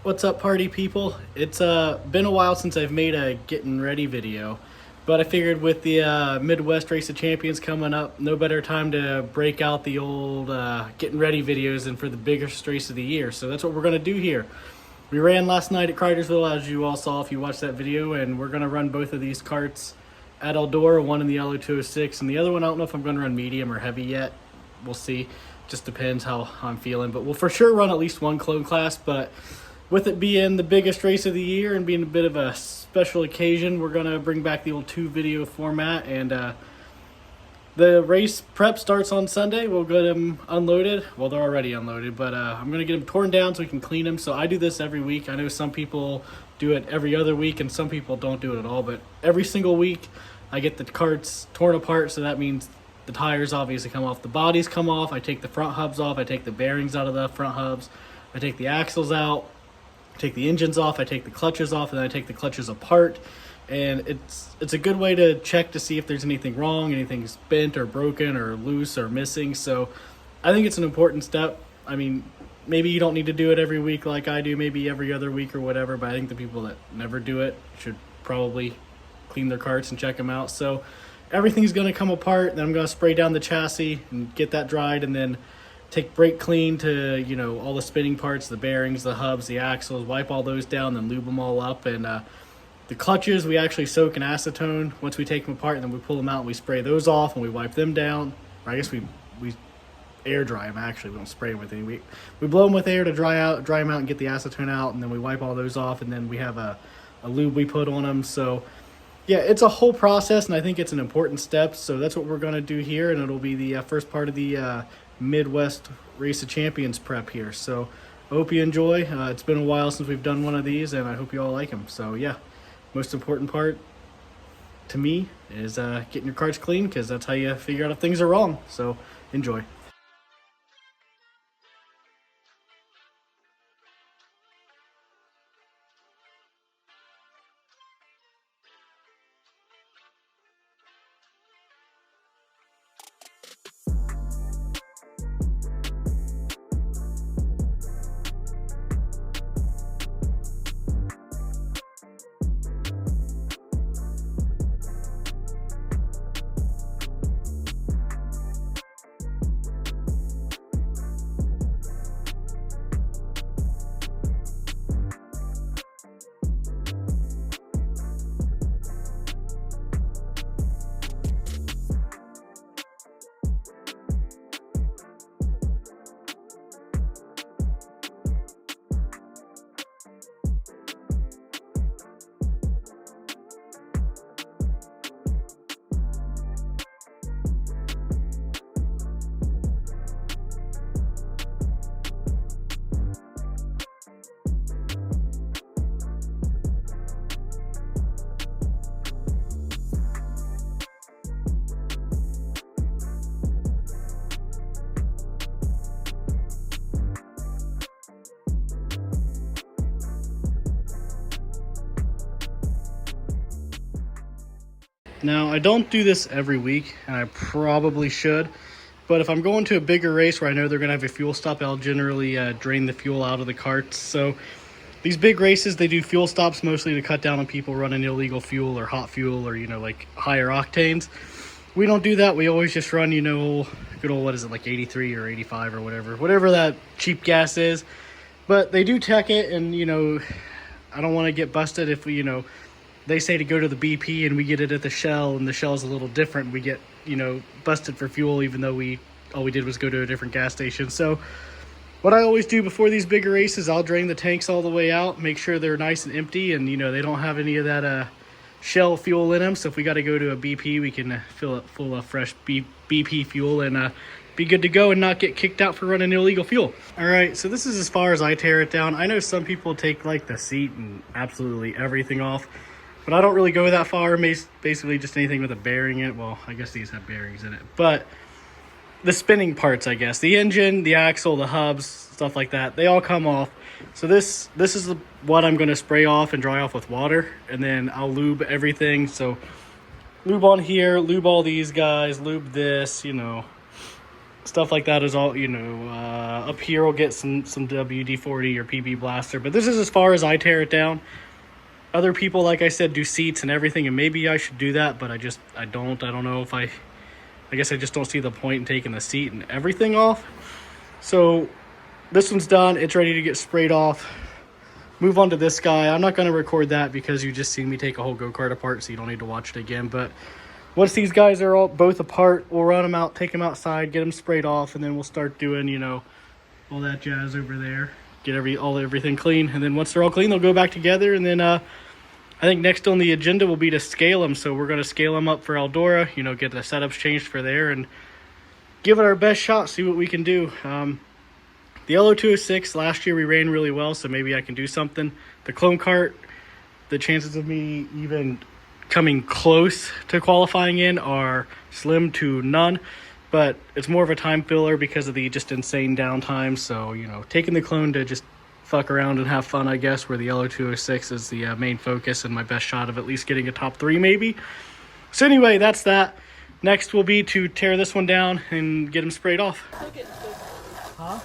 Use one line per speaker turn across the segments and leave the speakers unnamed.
What's up, party people? It's been a while since I've made a getting ready video, but I figured with the Midwest Race of Champions coming up, no better time to break out the old getting ready videos than for the biggest race of the year. So that's what we're gonna do here. We ran last night at Cartersville, as you all saw if you watched that video, and we're gonna run both of these karts at Eldora, one in the LO206, and the other one I don't know if I'm gonna run medium or heavy yet. We'll see. Just depends how I'm feeling, but we'll for sure run at least one clone class. But with it being the biggest race of the year and being a bit of a special occasion, we're going to bring back the old 2-video format. And the race prep starts on Sunday. We'll get them unloaded. Well, they're already unloaded, but I'm going to get them torn down so we can clean them. So I do this every week. I know some people do it every other week and some people don't do it at all. But every single week, I get the karts torn apart. So that means the tires obviously come off. The bodies come off. I take the front hubs off. I take the bearings out of the front hubs. I take the axles out. Take the engines off, I take the clutches off, and then I take the clutches apart. And it's a good way to check to see if there's anything wrong, anything's bent or broken or loose or missing. So I think it's an important step. I mean, maybe you don't need to do it every week like I do, maybe every other week or whatever, but I think the people that never do it should probably clean their karts and check them out. So everything's going to come apart, then I'm going to spray down the chassis and get that dried, and then take brake clean to, you know, all the spinning parts, the bearings, the hubs, the axles, wipe all those down, then lube them all up. And the clutches, we actually soak in acetone once we take them apart, and then we pull them out and we spray those off and we wipe them down. Or I guess we air dry them, actually. We don't spray them with any. We blow them with air to dry them out and get the acetone out, and then we wipe all those off, and then we have a lube we put on them. So yeah, it's a whole process, and I think it's an important step. So that's what we're going to do here, and it'll be the first part of the Midwest Race of Champions prep here. So I hope you enjoy. It's been a while since we've done one of these, and I hope you all like them. So yeah, most important part to me is getting your karts clean, because that's how you figure out if things are wrong. So enjoy. Now, I don't do this every week, and I probably should, but if I'm going to a bigger race where I know they're going to have a fuel stop, I'll generally drain the fuel out of the karts. So these big races, they do fuel stops mostly to cut down on people running illegal fuel or hot fuel or, you know, like higher octanes. We don't do that. We always just run, you know, good old, what is it, like 83 or 85 or whatever that cheap gas is. But they do tech it, and, you know, I don't want to get busted if we, you know, they say to go to the BP and we get it at the Shell, and the Shell's a little different. We get, you know, busted for fuel even though all we did was go to a different gas station. So what I always do before these bigger races, I'll drain the tanks all the way out, make sure they're nice and empty, and, you know, they don't have any of that Shell fuel in them. So if we got to go to a BP, we can fill it full of fresh BP fuel and be good to go and not get kicked out for running illegal fuel. All right, so this is as far as I tear it down. I know some people take like the seat and absolutely everything off, but I don't really go that far. Basically just anything with a bearing in it. Well, I guess these have bearings in it, but the spinning parts, I guess, the engine, the axle, the hubs, stuff like that, they all come off. So this is what I'm going to spray off and dry off with water, and then I'll lube everything. So lube on here, lube all these guys, lube this, you know, stuff like that is all, you know, up here we'll get some WD-40 or PB Blaster, but this is as far as I tear it down. Other people, like I said, do seats and everything, and maybe I should do that, but I don't know if I guess I just don't see the point in taking the seat and everything off. So this one's done. It's ready to get sprayed off. Move on to this guy. I'm not going to record that because you just seen me take a whole go-kart apart, so you don't need to watch it again. But once these guys are all both apart, we'll run them out, take them outside, get them sprayed off, and then we'll start doing, you know, all that jazz over there. Get everything clean, and then once they're all clean, they'll go back together. And then I think next on the agenda will be to scale them. So we're going to scale them up for Eldora, you know, get the setups changed for there, and give it our best shot, see what we can do. The LO206, last year we ran really well, so maybe I can do something. The clone kart, the chances of me even coming close to qualifying in are slim to none, but it's more of a time filler because of the just insane downtime. So, you know, taking the clone to just fuck around and have fun, I guess, where the LO206 is the main focus and my best shot of at least getting a top 3 maybe. So anyway, that's that. Next will be to tear this one down and get them sprayed off. Huh?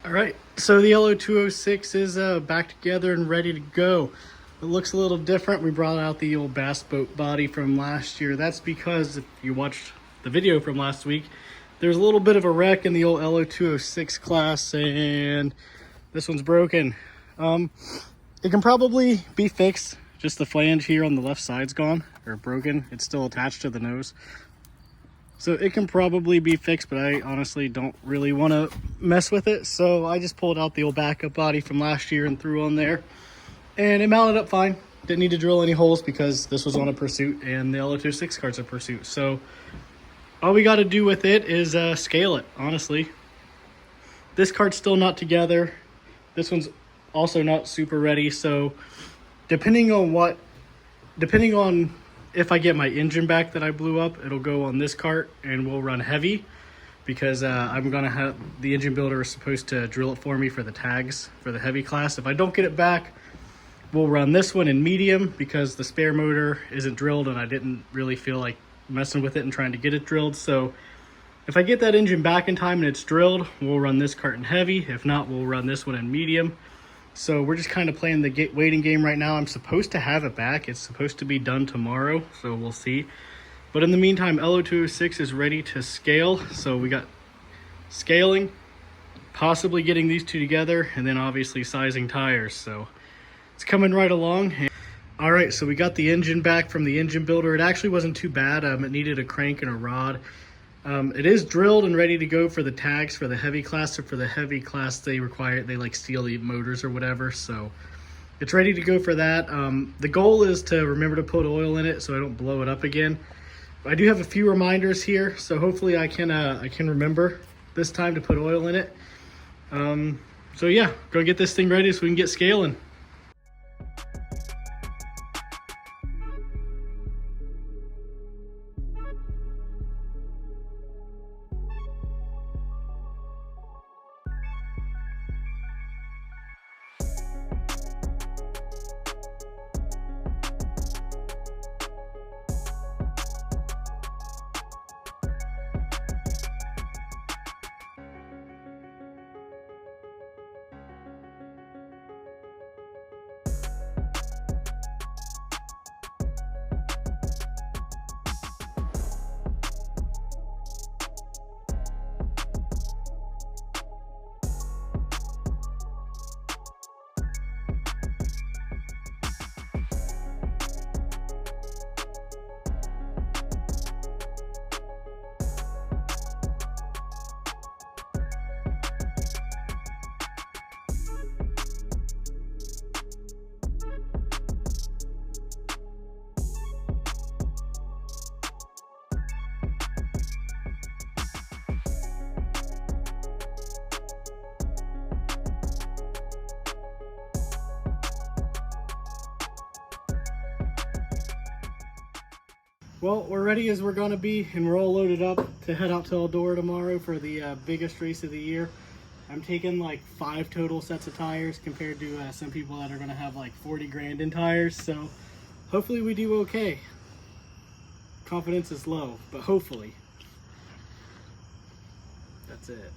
All right, so the LO206 is back together and ready to go. It looks a little different. We brought out the old bass boat body from last year. That's because if you watched the video from last week, there's a little bit of a wreck in the old LO206 class, and this one's broken. It can probably be fixed. Just the flange here on the left side's gone or broken. It's still attached to the nose. So it can probably be fixed, but I honestly don't really want to mess with it. So I just pulled out the old backup body from last year and threw on there. And it mounted up fine. Didn't need to drill any holes because this was on a Pursuit and the L206 kart's a Pursuit. So all we got to do with it is scale it, honestly. This kart's still not together. This one's also not super ready. So depending on if I get my engine back that I blew up, it'll go on this kart and we'll run heavy because I'm gonna have the engine builder is supposed to drill it for me for the tags for the heavy class. If I don't get it back, we'll run this one in medium because the spare motor isn't drilled and I didn't really feel like messing with it and trying to get it drilled. So if I get that engine back in time and it's drilled, we'll run this kart in heavy. If not, we'll run this one in medium. So we're just kind of playing the waiting game right now. I'm supposed to have it back. It's supposed to be done tomorrow, so we'll see. But in the meantime, L206 is ready to scale. So we got scaling, possibly getting these two together, and then obviously sizing tires. So it's coming right along. All right, so we got the engine back from the engine builder. It actually wasn't too bad. It needed a crank and a rod. It is drilled and ready to go for the tags for the heavy class. So for the heavy class, they like steal the motors or whatever. So it's ready to go for that. The goal is to remember to put oil in it so I don't blow it up again. I do have a few reminders here, so hopefully I can remember this time to put oil in it. So yeah, go get this thing ready so we can get scaling. Well, we're ready as we're gonna be, and we're all loaded up to head out to Eldora tomorrow for the biggest race of the year. I'm taking like 5 total sets of tires compared to some people that are gonna have like 40 grand in tires. So hopefully we do okay. Confidence is low, but hopefully. That's it.